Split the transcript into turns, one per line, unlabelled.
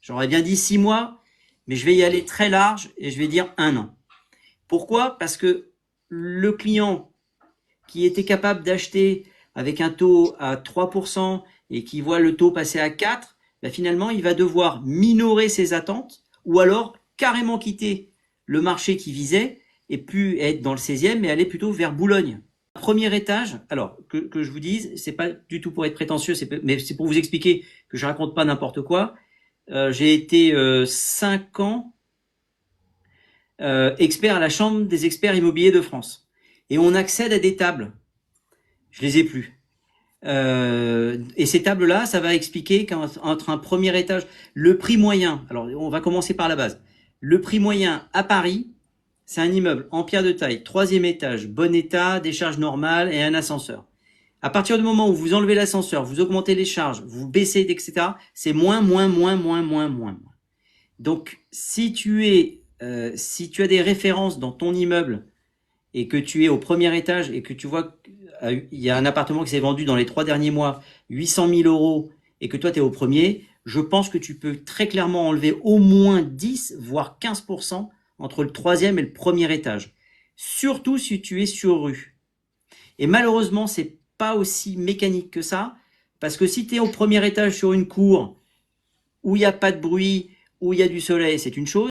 J'aurais bien dit 6 mois, mais je vais y aller très large et je vais dire 1 an. Pourquoi? Parce que le client qui était capable d'acheter avec un taux à 3% et qui voit le taux passer à 4, ben finalement, il va devoir minorer ses attentes ou alors carrément quitter le marché qu'il visait et plus être dans le 16e, mais aller plutôt vers Boulogne. Premier étage, alors que je vous dise, c'est pas du tout pour être prétentieux, mais c'est pour vous expliquer que je raconte pas n'importe quoi. J'ai été 5 ans expert à la Chambre des experts immobiliers de France. Et on accède à des tables. Je les ai plus. Et ces tables-là, ça va expliquer qu'entre un premier étage, le prix moyen, alors on va commencer par la base. Le prix moyen à Paris, c'est un immeuble en pierre de taille, troisième étage, bon état, des charges normales et un ascenseur. À partir du moment où vous enlevez l'ascenseur, vous augmentez les charges, vous baissez, etc., c'est moins, moins, moins, moins, moins, moins. Donc, si tu as des références dans ton immeuble et que tu es au premier étage et que tu vois qu'il y a un appartement qui s'est vendu dans les 3 derniers mois, 800 000 euros, et que toi tu es au premier, je pense que tu peux très clairement enlever au moins 10, voire 15% entre le troisième et le premier étage. Surtout si tu es sur rue. Et malheureusement, c'est pas aussi mécanique que ça, parce que si tu es au premier étage sur une cour où il n'y a pas de bruit, où il y a du soleil, c'est une chose.